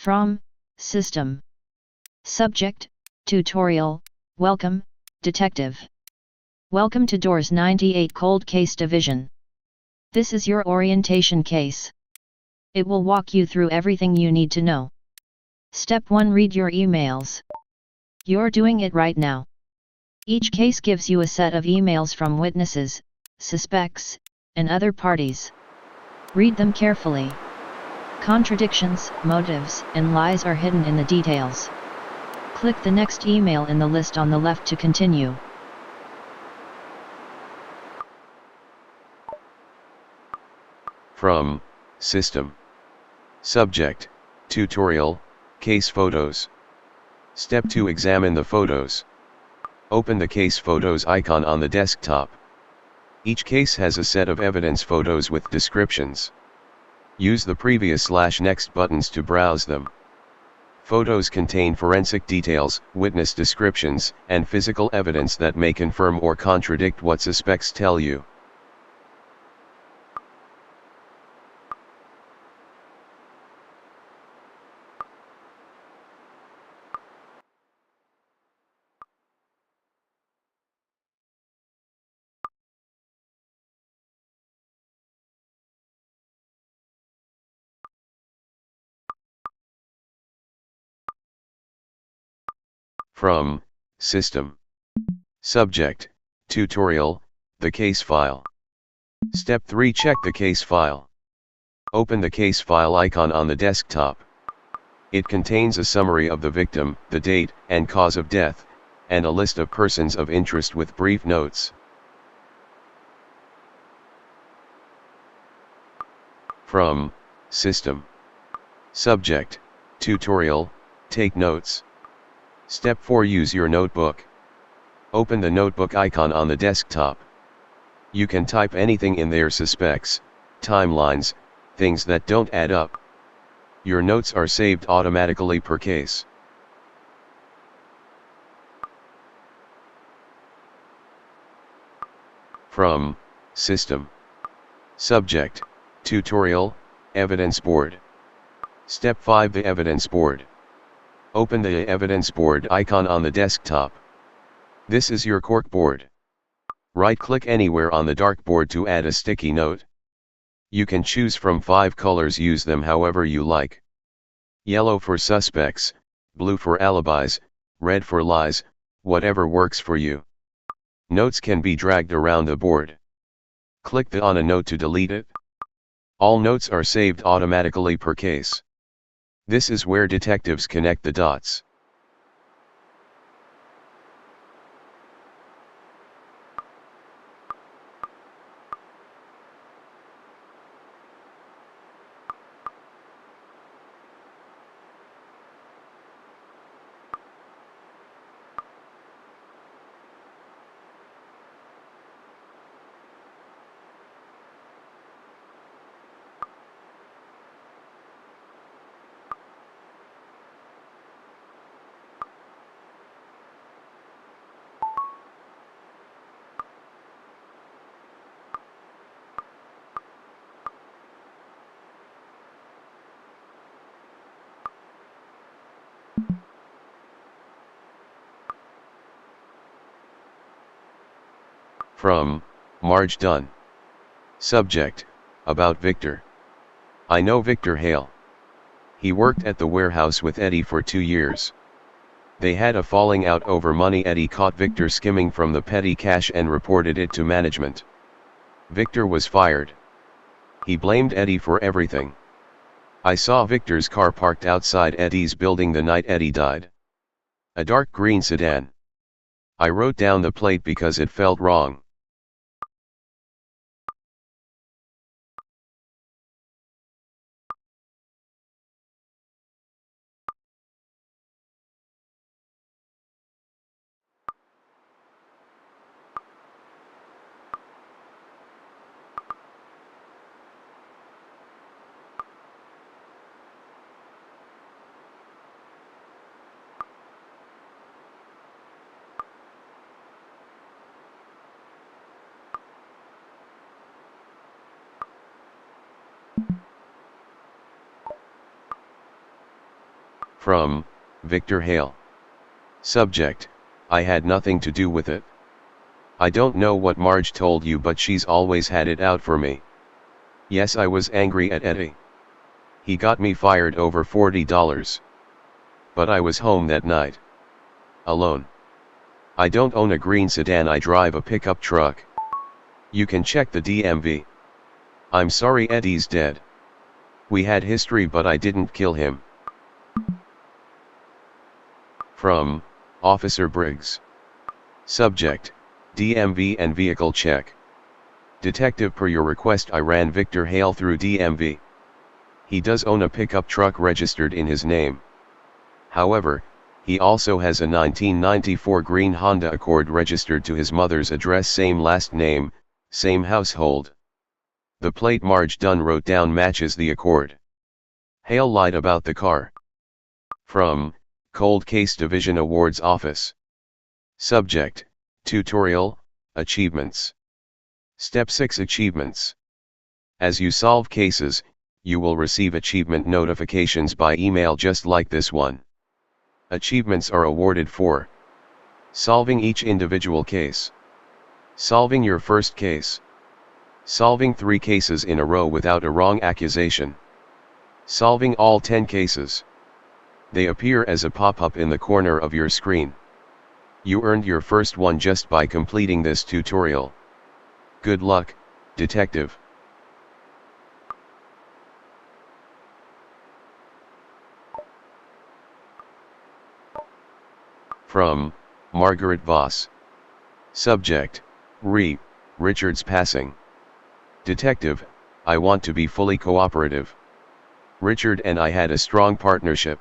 From System. Subject Tutorial. Welcome, Detective. Welcome to Doors 98 Cold Case Division. This is your orientation case. It will walk you through everything you need to know. Step 1: Read your emails. You're doing it right now. Each case gives you a set of emails from witnesses, suspects, and other parties. Read them carefully. Contradictions, motives, and lies are hidden in the details. Click the next email in the list on the left to continue. From System. Subject Tutorial Case Photos. Step 2: Examine the photos. Open the case photos icon on the desktop. Each case has a set of evidence photos with descriptions. Use the previous/next buttons to browse them. Photos contain forensic details, witness descriptions, and physical evidence that may confirm or contradict what suspects tell you. From System. Subject Tutorial The case file. Step 3: Check the case file. Open the case file icon on the desktop. It contains a summary of the victim, the date and cause of death, and a list of persons of interest with brief notes. From System. Subject Tutorial Take notes. Step 4: Use your notebook. Open the notebook icon on the desktop. You can type anything in there: suspects, timelines, things that don't add up. Your notes are saved automatically per case. From System. Subject Tutorial Evidence Board. Step 5: The Evidence Board. Open the Evidence Board icon on the desktop. This is your corkboard. Right-click anywhere on the dartboard to add a sticky note. You can choose from 5 colors. Use them however you like. Yellow for suspects, blue for alibis, red for lies, whatever works for you. Notes can be dragged around the board. Click the On a note to delete it. All notes are saved automatically per case. This is where detectives connect the dots. From Marge Dunn. Subject About Victor. I know Victor Hale. He worked at the warehouse with Eddie for 2 years. They had a falling out over money. Eddie caught Victor skimming from the petty cash and reported it to management. Victor was fired. He blamed Eddie for everything. I saw Victor's car parked outside Eddie's building the night Eddie died. A dark green sedan. I wrote down the plate because it felt wrong. From Victor Hale. Subject: I had nothing to do with it. I don't know what Marge told you, but she's always had it out for me. Yes, I was angry at Eddie. He got me fired over $40. But I was home that night. Alone. I don't own a green sedan, I drive a pickup truck. You can check the DMV. I'm sorry Eddie's dead. We had history but I didn't kill him. From Officer Briggs. Subject: DMV and vehicle check. Detective, per your request I ran Victor Hale through DMV. He does own a pickup truck registered in his name. However, he also has a 1994 green Honda Accord registered to his mother's address, same last name, same household. The plate Marge Dunn wrote down matches the Accord. Hale lied about the car. From Cold Case Division Awards Office. Subject: Tutorial, Achievements. Step 6: Achievements. As you solve cases, you will receive achievement notifications by email just like this one. Achievements are awarded for solving each individual case, solving your first case, solving 3 cases in a row without a wrong accusation, solving all 10 cases. They appear as a pop-up in the corner of your screen. You earned your first one just by completing this tutorial. Good luck, detective. From Margaret Voss. Subject: Richard's passing. Detective: I want to be fully cooperative. Richard and I had a strong partnership.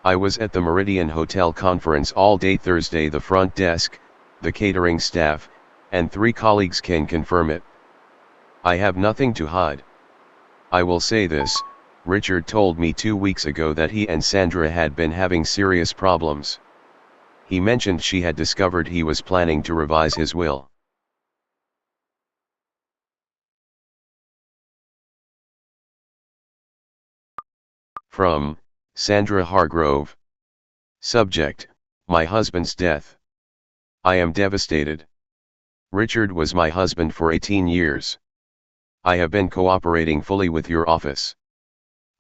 I was at the Meridian Hotel conference all day Thursday. The front desk, the catering staff, and 3 colleagues can confirm it. I have nothing to hide. I will say this: Richard told me 2 weeks ago that he and Sandra had been having serious problems. He mentioned she had discovered he was planning to revise his will. From Sandra Hargrove. Subject: My husband's death. I am devastated. Richard was my husband for 18 years. I have been cooperating fully with your office.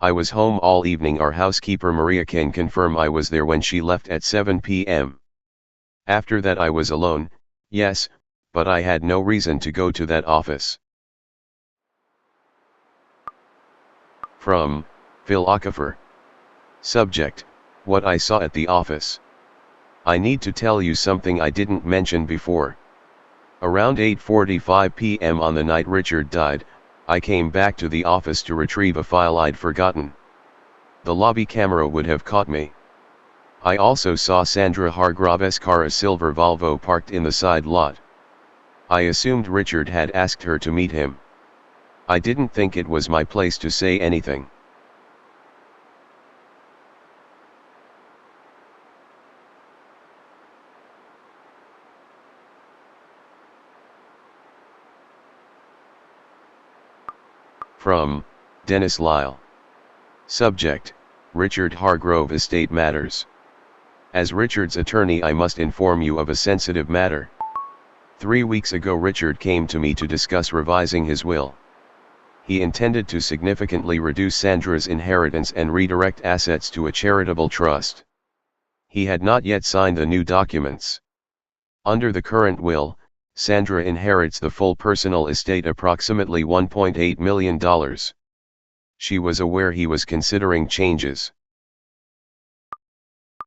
I was home all evening. Our housekeeper Maria can confirm I was there when she left at 7 p.m. After that I was alone, yes, but I had no reason to go to that office. From Phil Okafor. Subject: What I saw at the office. I need to tell you something I didn't mention before. Around 8:45 p.m. on the night Richard died, I came back to the office to retrieve a file I'd forgotten. The lobby camera would have caught me. I also saw Sandra Hargrove's car, a silver Volvo, parked in the side lot. I assumed Richard had asked her to meet him. I didn't think it was my place to say anything. From Dennis Lyle. Subject: Richard Hargrove estate matters. As Richard's attorney, I must inform you of a sensitive matter. 3 weeks ago Richard came to me to discuss revising his will. He intended to significantly reduce Sandra's inheritance and redirect assets to a charitable trust. He had not yet signed the new documents. Under the current will, Sandra inherits the full personal estate, approximately $1.8 million. She was aware he was considering changes.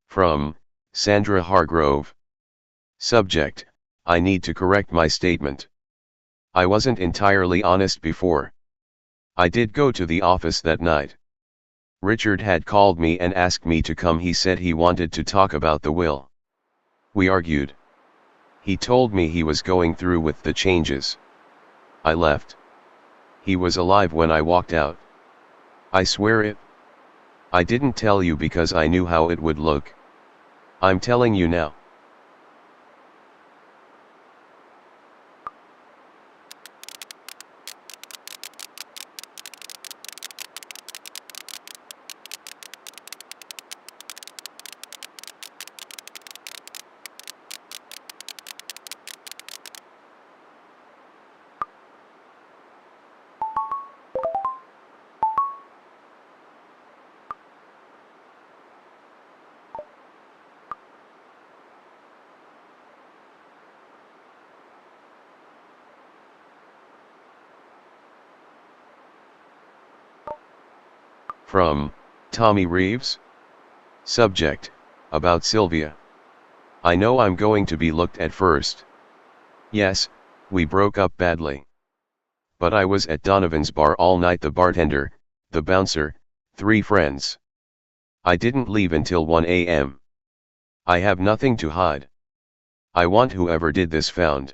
From Sandra Hargrove. Subject: I need to correct my statement. I wasn't entirely honest before. I did go to the office that night. Richard had called me and asked me to come. He said he wanted to talk about the will. We argued. He told me he was going through with the changes. I left. He was alive when I walked out. I swear it. I didn't tell you because I knew how it would look. I'm telling you now. From Tommy Reeves. Subject, about Sylvia. I know I'm going to be looked at first. Yes, we broke up badly. But I was at Donovan's bar all night, the bartender, the bouncer, 3 friends. I didn't leave until 1 a.m. I have nothing to hide. I want whoever did this found.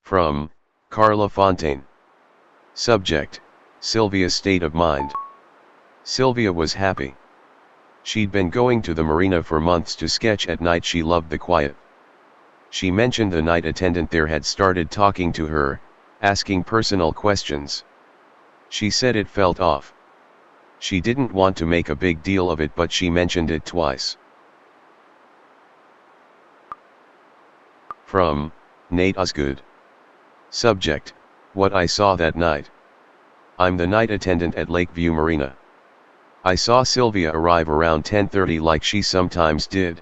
From Carla Fontaine. Subject, Sylvia's state of mind. Sylvia was happy. She'd been going to the marina for months to sketch at night. She loved the quiet. She mentioned the night attendant there had started talking to her, asking personal questions. She said it felt off. She didn't want to make a big deal of it, but she mentioned it twice. From Nate Osgood. Subject, what I saw that night. I'm the night attendant at Lakeview Marina. I saw Sylvia arrive around 10:30 like she sometimes did.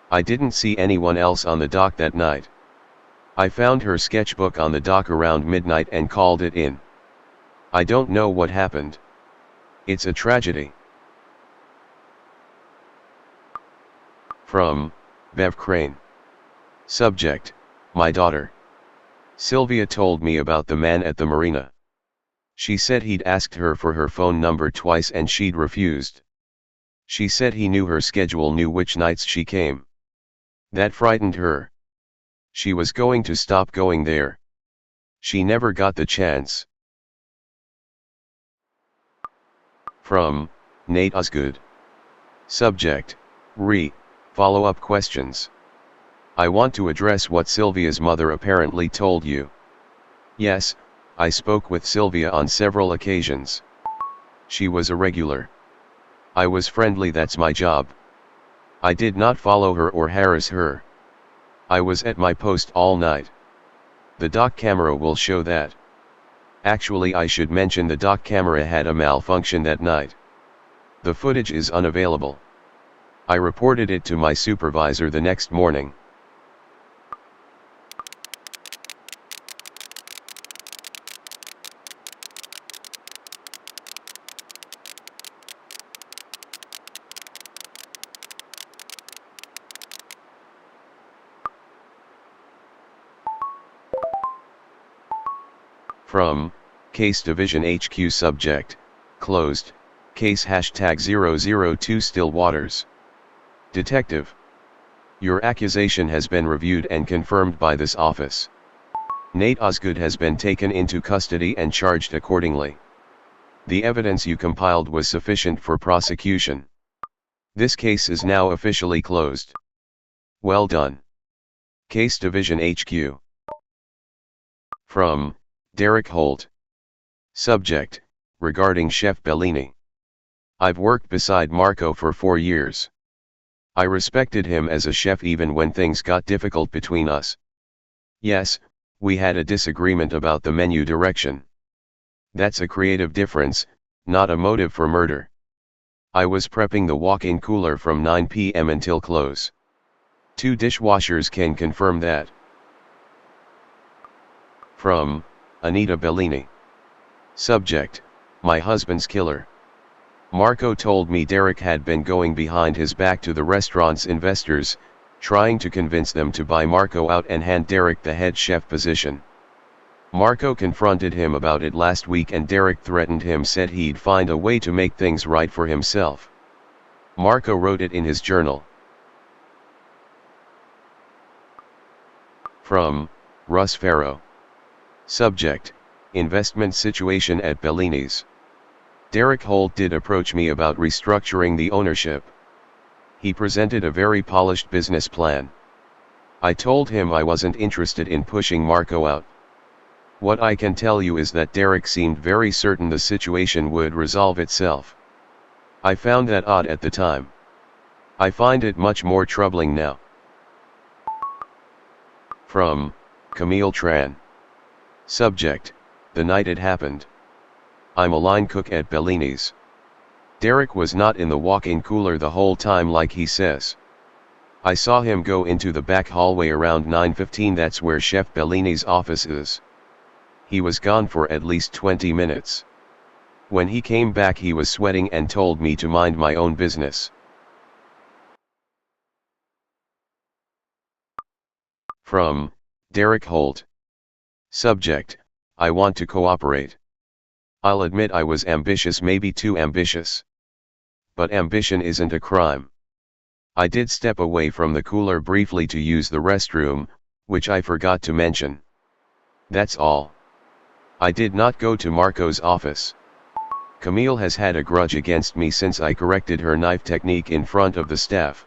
I didn't see anyone else on the dock that night. I found her sketchbook on the dock around midnight and called it in. I don't know what happened. It's a tragedy. From Bev Crane. Subject, my daughter. Sylvia told me about the man at the marina. She said he'd asked her for her phone number twice and she'd refused. She said he knew her schedule, knew which nights she came. That frightened her. She was going to stop going there. She never got the chance. From Nate Osgood. Subject, follow-up questions. I want to address what Sylvia's mother apparently told you. Yes, I spoke with Sylvia on several occasions. She was a regular. I was friendly, that's my job. I did not follow her or harass her. I was at my post all night. The dock camera will show that. Actually, I should mention the dock camera had a malfunction that night. The footage is unavailable. I reported it to my supervisor the next morning. From Case Division HQ. Subject, closed, case #002 Still Waters. Detective. Your accusation has been reviewed and confirmed by this office. Nate Osgood has been taken into custody and charged accordingly. The evidence you compiled was sufficient for prosecution. This case is now officially closed. Well done. Case Division HQ. From Derek Holt. Subject, regarding Chef Bellini. I've worked beside Marco for 4 years. I respected him as a chef even when things got difficult between us. Yes, we had a disagreement about the menu direction. That's a creative difference, not a motive for murder. I was prepping the walk-in cooler from 9 p.m. until close. 2 dishwashers can confirm that. From Anita Bellini. Subject, my husband's killer. Marco told me Derek had been going behind his back to the restaurant's investors, trying to convince them to buy Marco out and hand Derek the head chef position. Marco confronted him about it last week and Derek threatened him, said he'd find a way to make things right for himself. Marco wrote it in his journal. From Russ Farrow. Subject, investment situation at Bellini's. Derek Holt did approach me about restructuring the ownership. He presented a very polished business plan. I told him I wasn't interested in pushing Marco out. What I can tell you is that Derek seemed very certain the situation would resolve itself. I found that odd at the time. I find it much more troubling now. From Camille Tran. Subject, the night it happened. I'm a line cook at Bellini's. Derek was not in the walk-in cooler the whole time like he says. I saw him go into the back hallway around 9:15, that's where Chef Bellini's office is. He was gone for at least 20 minutes. When he came back he was sweating and told me to mind my own business. From Derek Holt. Subject: I want to cooperate. I'll admit I was ambitious, maybe too ambitious. But ambition isn't a crime. I did step away from the cooler briefly to use the restroom, which I forgot to mention. That's all. I did not go to Marco's office. Camille has had a grudge against me since I corrected her knife technique in front of the staff.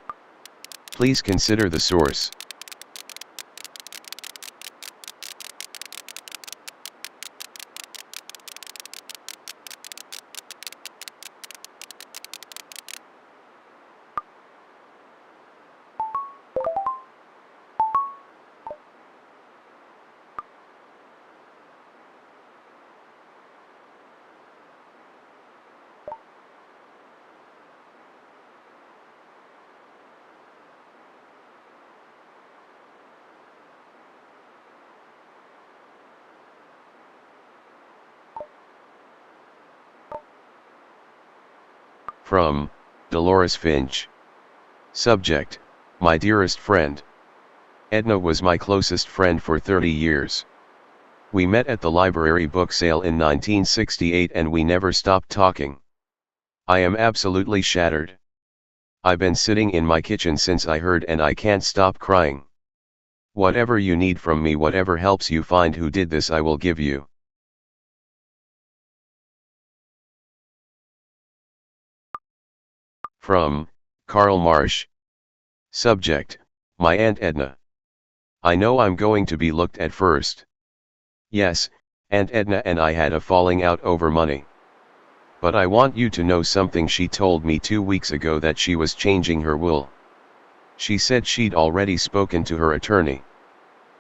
Please consider the source. From Dolores Finch. Subject: My dearest friend. Edna was my closest friend for 30 years. We met at the library book sale in 1968 and we never stopped talking. I am absolutely shattered. I've been sitting in my kitchen since I heard and I can't stop crying. Whatever you need from me, whatever helps you find who did this, I will give you. From Karl Marsh. Subject: My Aunt Edna. I know I'm going to be looked at first. Yes, Aunt Edna and I had a falling out over money. But I want you to know something. She told me 2 weeks ago that she was changing her will. She said she'd already spoken to her attorney.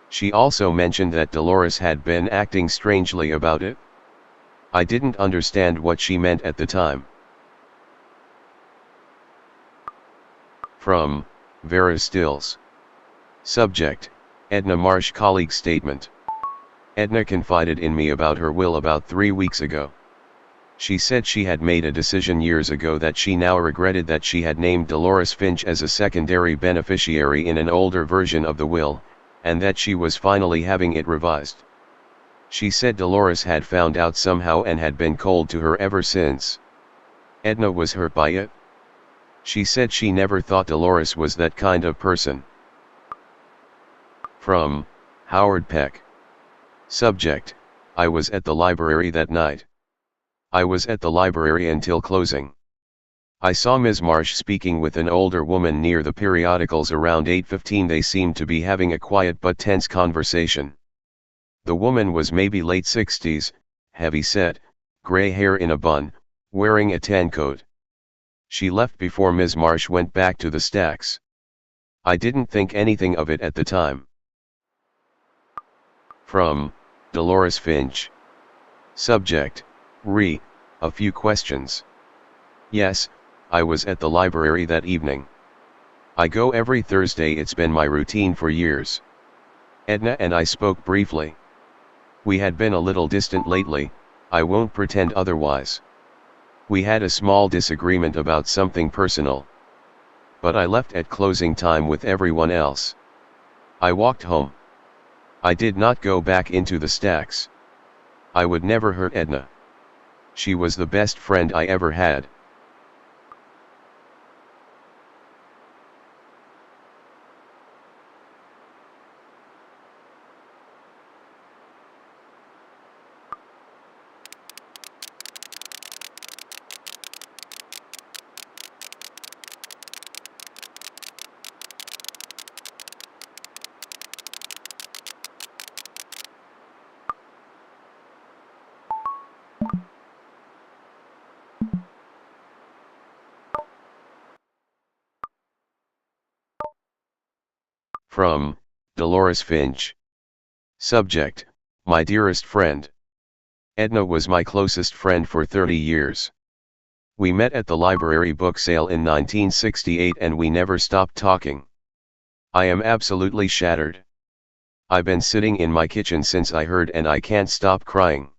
She also mentioned that Dolores had been acting strangely about it. I didn't understand what she meant at the time. From Vera Stills. Subject: Edna Marsh colleague statement. Edna confided in me about her will about 3 weeks ago. She said she had made a decision years ago that she now regretted that she had named Dolores Finch as a secondary beneficiary in an older version of the will, and that she was finally having it revised. She said Dolores had found out somehow and had been cold to her ever since. Edna was hurt by it. She said she never thought Dolores was that kind of person. From Howard Peck. Subject: I was at the library that night. I was at the library until closing. I saw Ms. Marsh speaking with an older woman near the periodicals around 8:15. They seemed to be having a quiet but tense conversation. The woman was maybe late 60s, heavy set, gray hair in a bun, wearing a tan coat. She left before Ms. Marsh went back to the stacks. I didn't think anything of it at the time. From Dolores Finch. Subject: a few questions. Yes, I was at the library that evening. I go every Thursday, it's been my routine for years. Edna and I spoke briefly. We had been a little distant lately, I won't pretend otherwise. We had a small disagreement about something personal. But I left at closing time with everyone else. I walked home. I did not go back into the stacks. I would never hurt Edna. She was the best friend I ever had. From Dolores Finch. Subject: My dearest friend. Edna was my closest friend for 30 years. We met at the library book sale in 1968 and we never stopped talking. I am absolutely shattered. I've been sitting in my kitchen since I heard and I can't stop crying.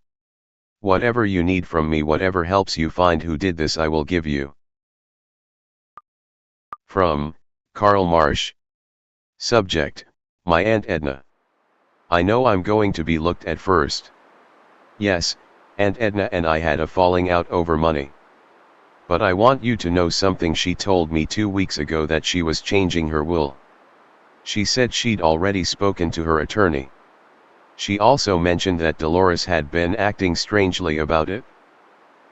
Whatever you need from me, whatever helps you find who did this, I will give you. From Karl Marsh. Subject: My Aunt Edna. I know I'm going to be looked at first. Yes, Aunt Edna and I had a falling out over money. But I want you to know something. She told me 2 weeks ago that she was changing her will. She said she'd already spoken to her attorney. She also mentioned that Dolores had been acting strangely about it.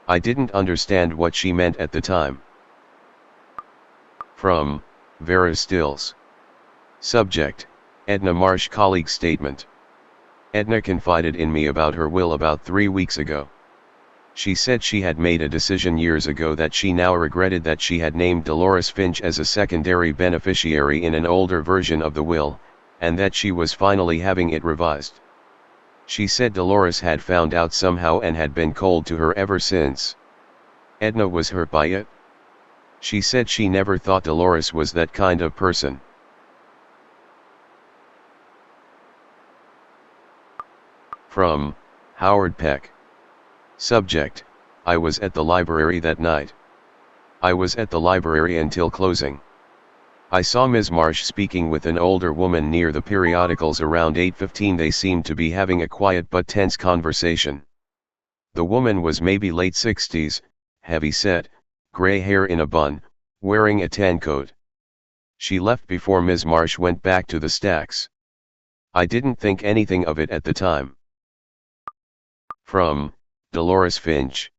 I didn't understand what she meant at the time. From Vera Stills. Subject: Edna Marsh colleague statement. Edna confided in me about her will about 3 weeks ago. She said she had made a decision years ago that she now regretted that she had named Dolores Finch as a secondary beneficiary in an older version of the will, and that she was finally having it revised. She said Dolores had found out somehow and had been cold to her ever since. Edna was hurt by it. She said she never thought Dolores was that kind of person. From Howard Peck. Subject: I was at the library that night. I was at the library until closing. I saw Ms. Marsh speaking with an older woman near the periodicals around 8:15. They seemed to be having a quiet but tense conversation. The woman was maybe late 60s, heavy-set, gray hair in a bun, wearing a tan coat. She left before Ms. Marsh went back to the stacks. I didn't think anything of it at the time. From Dolores Finch.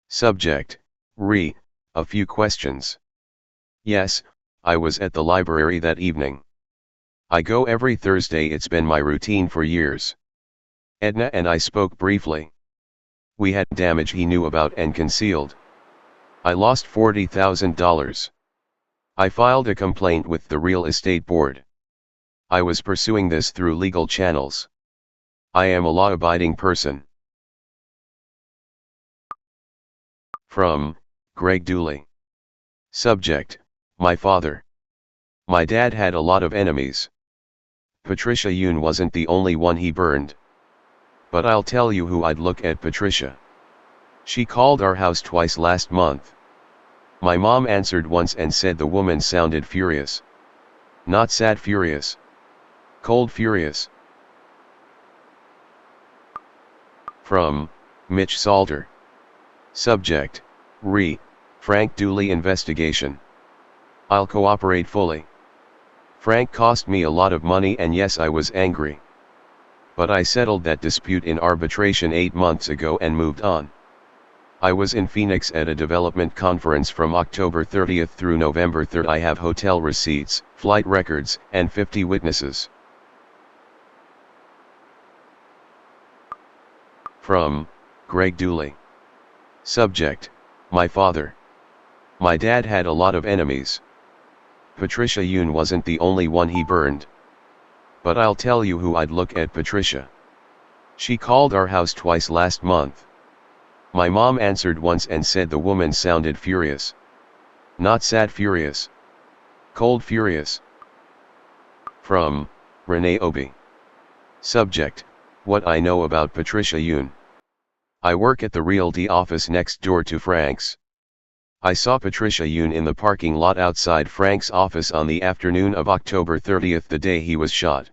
Subject: a few questions. Yes, I was at the library that evening. I go every Thursday, it's been my routine for years. Edna and I spoke briefly. We had damage he knew about and concealed. I lost $40,000. I filed a complaint with the real estate board. I was pursuing this through legal channels. I am a law-abiding person. From Greg Dooley. Subject: My father. My dad had a lot of enemies. Patricia Yoon wasn't the only one he burned. But I'll tell you who I'd look at: Patricia. She called our house twice last month. My mom answered once and said the woman sounded furious. Not sad furious. Cold furious. From Mitch Salter. Subject: Frank Dooley investigation. I'll cooperate fully. Frank cost me a lot of money and yes, I was angry. But I settled that dispute in arbitration 8 months ago and moved on. I was in Phoenix at a development conference from October 30th through November 3rd. I have hotel receipts, flight records, and 50 witnesses. From Greg Dooley. Subject: My father. My dad had a lot of enemies. Patricia Yoon wasn't the only one he burned. But I'll tell you who I'd look at: Patricia. She called our house twice last month. My mom answered once and said the woman sounded furious. Not sad furious. Cold furious. From Renee Obi. Subject: What I know about Patricia Yoon. I work at the Realty office next door to Frank's. I saw Patricia Yoon in the parking lot outside Frank's office on the afternoon of October 30th, the day he was shot.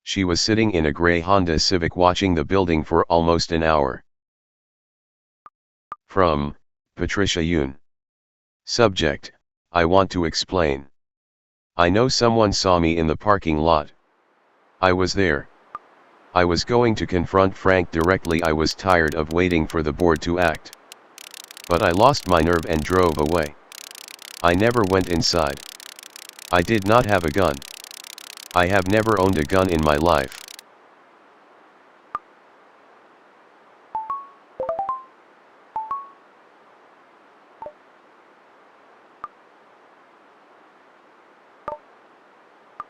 She was sitting in a gray Honda Civic watching the building for almost an hour. From Patricia Yoon. Subject: I want to explain. I know someone saw me in the parking lot. I was there. I was going to confront Frank directly. I was tired of waiting for the board to act. But I lost my nerve and drove away. I never went inside. I did not have a gun. I have never owned a gun in my life.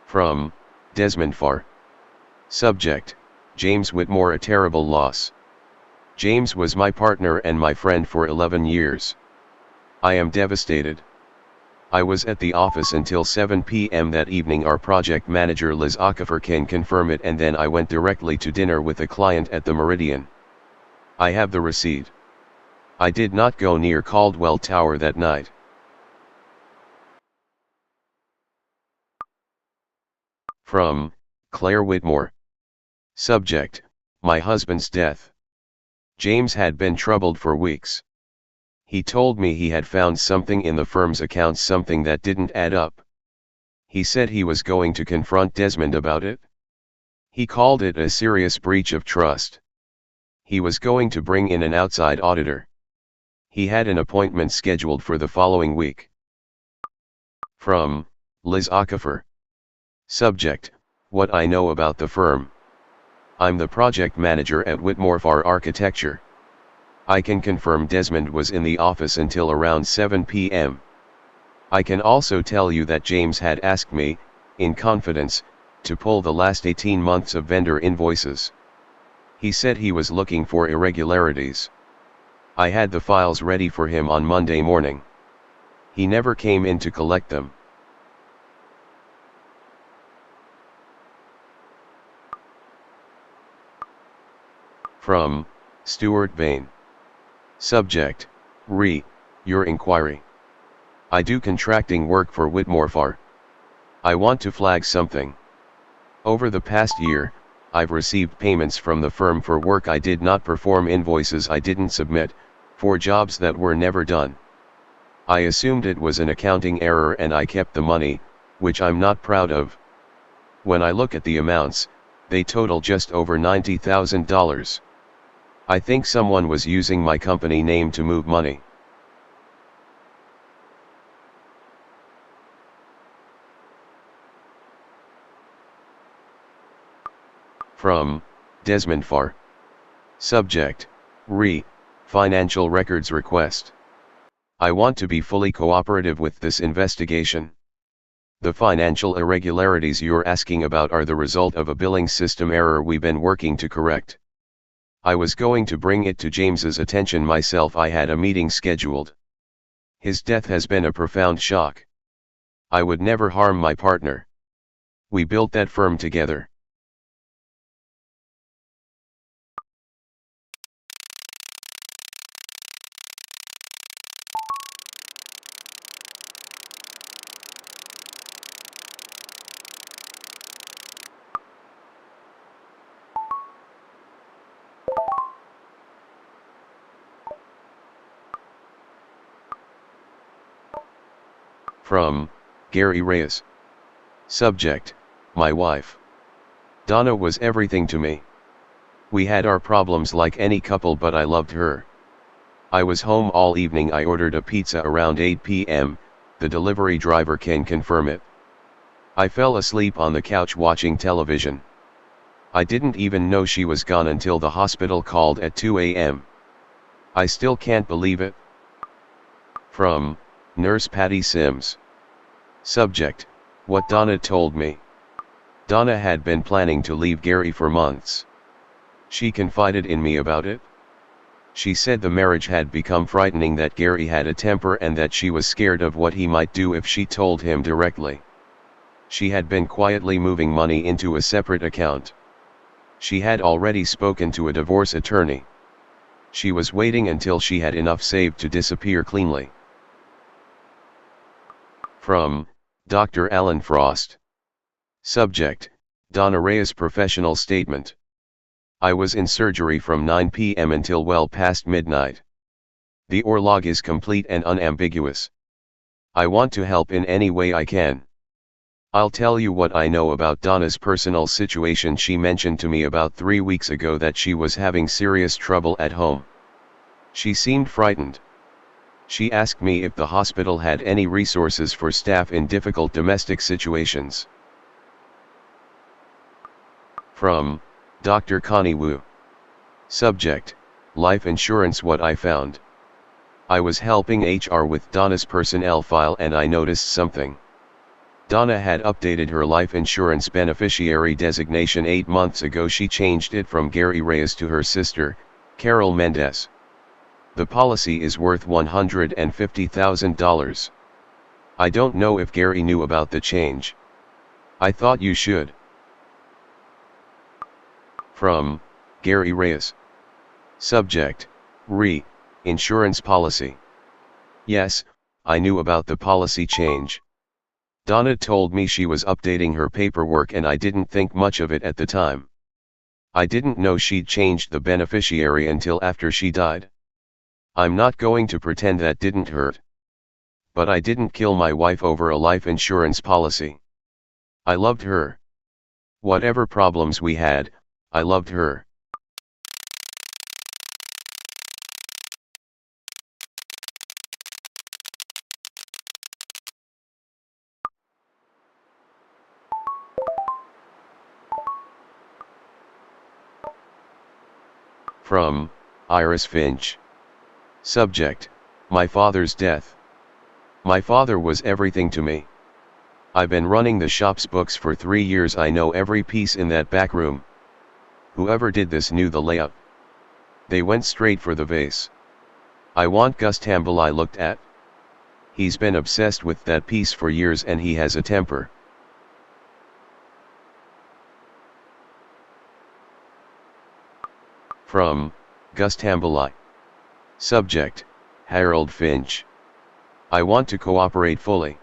From Desmond Farr. Subject: James Whitmore. A terrible loss. James was my partner and my friend for 11 years. I am devastated. I was at the office until 7 p.m. that evening. Our project manager Liz Okafor can confirm it, and then I went directly to dinner with a client at the Meridian. I have the receipt. I did not go near Caldwell Tower that night. From Claire Whitmore. Subject: my husband's death. James had been troubled for weeks. He told me he had found something in the firm's accounts, something that didn't add up. He said he was going to confront Desmond about it. He called it a serious breach of trust. He was going to bring in an outside auditor. He had an appointment scheduled for the following week. From Liz Okafor. Subject: what I know about the firm. I'm the project manager at Whitmore Farr Architecture. I can confirm Desmond was in the office until around 7 p.m. I can also tell you that James had asked me, in confidence, to pull the last 18 months of vendor invoices. He said he was looking for irregularities. I had the files ready for him on Monday morning. He never came in to collect them. From Stuart Bain. Subject: your inquiry. I do contracting work for Whitmore Farr. I want to flag something. Over the past year, I've received payments from the firm for work I did not perform, invoices I didn't submit, for jobs that were never done. I assumed it was an accounting error and I kept the money, which I'm not proud of. When I look at the amounts, they total just over $90,000. I think someone was using my company name to move money. From Desmond Farr. Subject: financial records request. I want to be fully cooperative with this investigation. The financial irregularities you're asking about are the result of a billing system error we've been working to correct. I was going to bring it to James's attention myself. I had a meeting scheduled. His death has been a profound shock. I would never harm my partner. We built that firm together. From Gary Reyes. Subject: my wife. Donna was everything to me. We had our problems like any couple, but I loved her. I was home all evening. I ordered a pizza around 8 p.m., the delivery driver can confirm it. I fell asleep on the couch watching television. I didn't even know she was gone until the hospital called at 2 a.m. I still can't believe it. From Nurse Patty Sims. Subject: what Donna told me. Donna had been planning to leave Gary for months. She confided in me about it. She said the marriage had become frightening, that Gary had a temper and that she was scared of what he might do if she told him directly. She had been quietly moving money into a separate account. She had already spoken to a divorce attorney. She was waiting until she had enough saved to disappear cleanly. From Dr. Alan Frost. Subject: Donna Reyes professional statement. I was in surgery from 9 p.m. until well past midnight. The OR log is complete and unambiguous. I want to help in any way I can. I'll tell you what I know about Donna's personal situation. She mentioned to me about 3 weeks ago that she was having serious trouble at home. She seemed frightened. She asked me if the hospital had any resources for staff in difficult domestic situations. From Dr. Connie Wu. Subject: life insurance. What I found. I was helping HR with Donna's personnel file and I noticed something. Donna had updated her life insurance beneficiary designation 8 months ago. She changed it from Gary Reyes to her sister, Carol Mendez. The policy is worth $150,000. I don't know if Gary knew about the change. I thought you should. From Gary Reyes. Subject, re, insurance policy. Yes, I knew about the policy change. Donna told me she was updating her paperwork and I didn't think much of it at the time. I didn't know she'd changed the beneficiary until after she died. I'm not going to pretend that didn't hurt. But I didn't kill my wife over a life insurance policy. I loved her. Whatever problems we had, I loved her. From Iris Finch. Subject, my father's death. My father was everything to me. I've been running the shop's books for 3 years. I know every piece in that back room. Whoever did this knew the layout. They went straight for the vase. I want Gus Tamble. I looked at. He's been obsessed with that piece for years and he has a temper. From Gus Tamble. Subject, Harold Finch. I want to cooperate fully.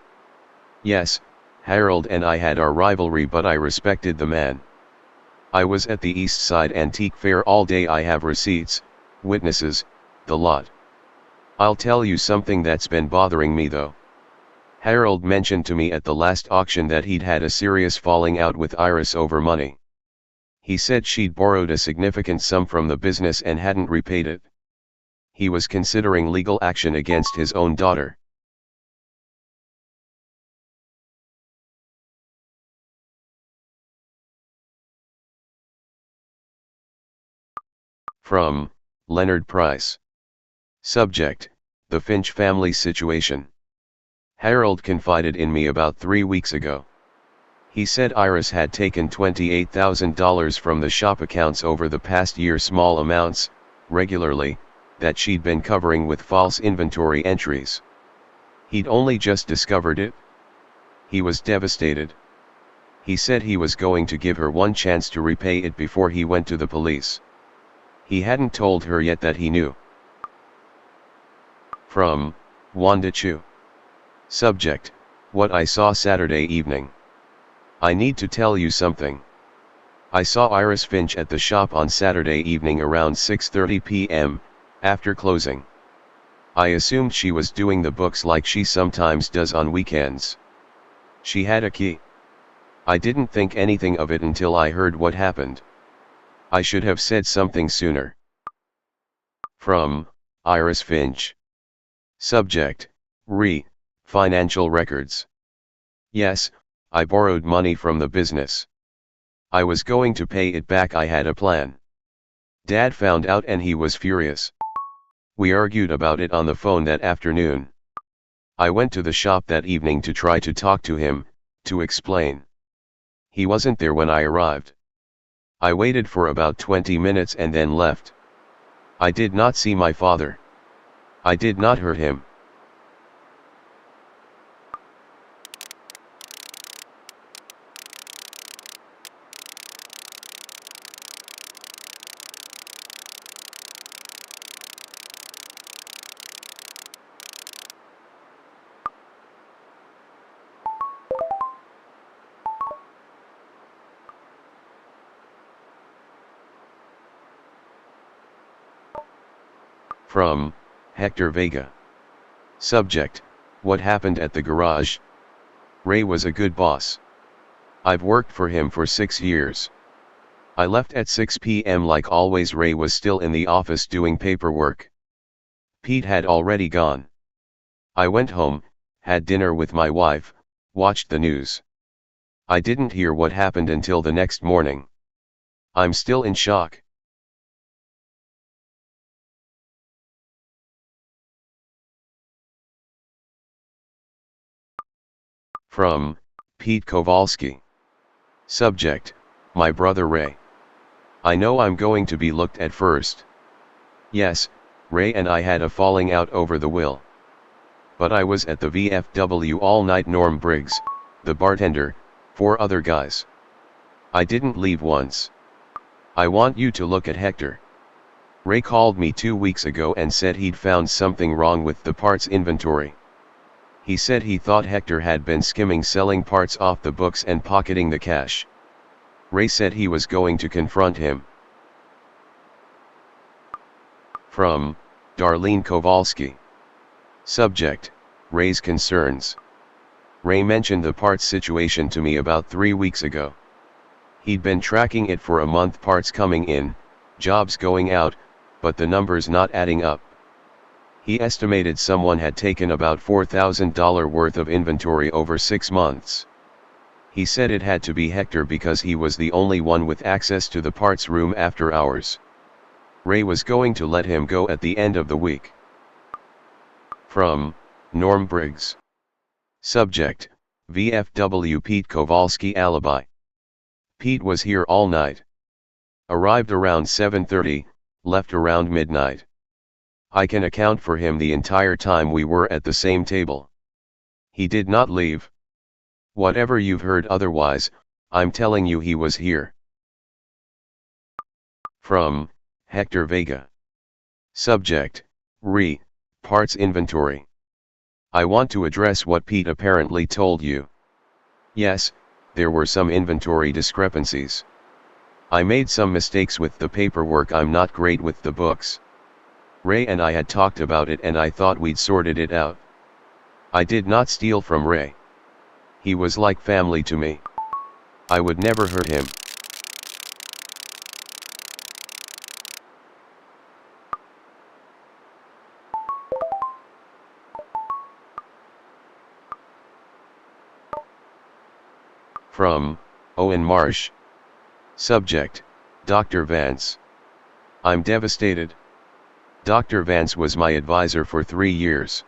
Yes, Harold and I had our rivalry, but I respected the man. I was at the East Side Antique Fair all day. I have receipts, witnesses, the lot. I'll tell you something that's been bothering me though. Harold mentioned to me at the last auction that he'd had a serious falling out with Iris over money. He said she'd borrowed a significant sum from the business and hadn't repaid it. He was considering legal action against his own daughter. From Leonard Price. Subject, the Finch family situation. Harold confided in me about 3 weeks ago. He said Iris had taken $28,000 from the shop accounts over the past year, small amounts, regularly, that she'd been covering with false inventory entries. He'd only just discovered it. He was devastated. He said he was going to give her one chance to repay it before he went to the police. He hadn't told her yet that he knew. From Wanda Chu. Subject, what I saw Saturday evening. I need to tell you something. I saw Iris Finch at the shop on Saturday evening around 6:30 p.m., after closing. I assumed she was doing the books like she sometimes does on weekends. She had a key. I didn't think anything of it until I heard what happened. I should have said something sooner. From Iris Finch. Subject, re, financial records. Yes, I borrowed money from the business. I was going to pay it back. I had a plan. Dad found out and he was furious. We argued about it on the phone that afternoon. I went to the shop that evening to try to talk to him, to explain. He wasn't there when I arrived. I waited for about 20 minutes and then left. I did not see my father. I did not hurt him. From Hector Vega. Subject, what happened at the garage? Ray was a good boss. I've worked for him for 6 years. I left at 6 p.m. like always. Ray was still in the office doing paperwork. Pete had already gone. I went home, had dinner with my wife, watched the news. I didn't hear what happened until the next morning. I'm still in shock. From Pete Kowalski. Subject, my brother Ray. I know I'm going to be looked at first. Yes, Ray and I had a falling out over the will. But I was at the VFW all night. Norm Briggs, the bartender, 4 other guys. I didn't leave once. I want you to look at Hector. Ray called me 2 weeks ago and said he'd found something wrong with the parts inventory. He said he thought Hector had been skimming selling parts off the books and pocketing the cash. Ray said he was going to confront him. From Darlene Kowalski. Subject: Ray's concerns. Ray mentioned the parts situation to me about 3 weeks ago. He'd been tracking it for a month, parts coming in, jobs going out, but the numbers not adding up. He estimated someone had taken about $4,000 worth of inventory over 6 months. He said it had to be Hector because he was the only one with access to the parts room after hours. Ray was going to let him go at the end of the week. From Norm Briggs. Subject: VFW Pete Kowalski alibi. Pete was here all night. Arrived around 7:30, left around midnight. I can account for him the entire time we were at the same table. He did not leave. Whatever you've heard otherwise, I'm telling you he was here. From Hector Vega. Subject: parts inventory. I want to address what Pete apparently told you. Yes, there were some inventory discrepancies. I made some mistakes with the paperwork. I'm not great with the books. Ray and I had talked about it and I thought we'd sorted it out. I did not steal from Ray. He was like family to me. I would never hurt him. From Owen Marsh. Subject: Dr. Vance. I'm devastated. Dr. Vance was my advisor for 3 years.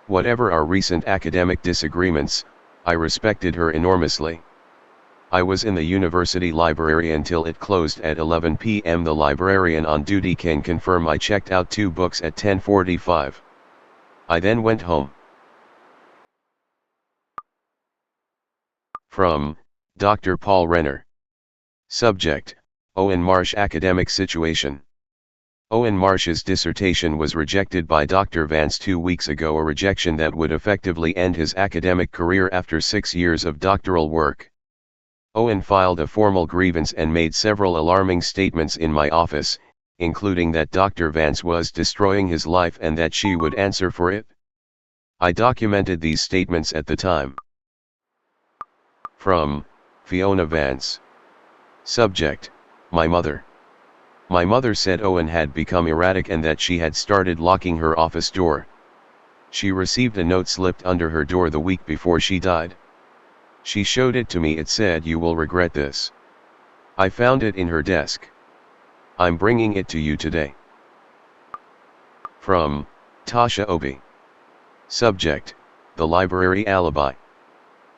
Whatever our recent academic disagreements, I respected her enormously. I was in the university library until it closed at 11 p.m. The librarian on duty can confirm I checked out 2 books at 10:45. I then went home. From Dr. Paul Renner. Subject: Owen Marsh academic situation. Owen Marsh's dissertation was rejected by Dr. Vance 2 weeks ago, a rejection that would effectively end his academic career after 6 years of doctoral work. Owen filed a formal grievance and made several alarming statements in my office, including that Dr. Vance was destroying his life and that she would answer for it. I documented these statements at the time. From Fiona Vance. Subject: my mother. My mother said Owen had become erratic and that she had started locking her office door. She received a note slipped under her door the week before she died. She showed it to me. It said, "You will regret this." I found it in her desk. I'm bringing it to you today. From Tasha Obi. Subject: the library alibi.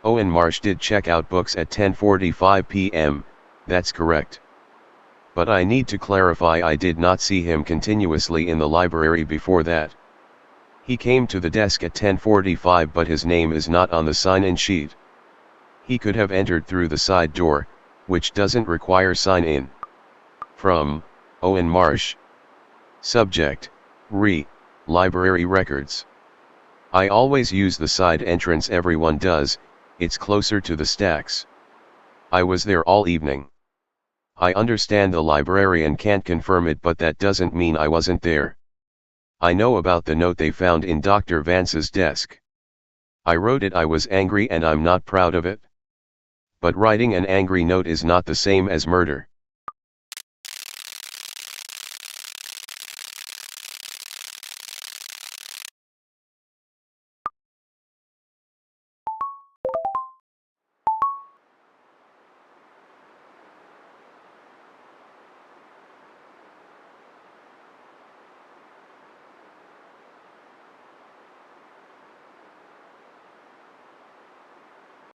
Owen Marsh did check out books at 10:45 p.m., that's correct. But I need to clarify, I did not see him continuously in the library before that. He came to the desk at 10:45 but his name is not on the sign-in sheet. He could have entered through the side door, which doesn't require sign-in. From Owen Marsh. Subject: library records. I always use the side entrance, everyone does, it's closer to the stacks. I was there all evening. I understand the librarian can't confirm it, but that doesn't mean I wasn't there. I know about the note they found in Dr. Vance's desk. I wrote it. I was angry and I'm not proud of it. But writing an angry note is not the same as murder.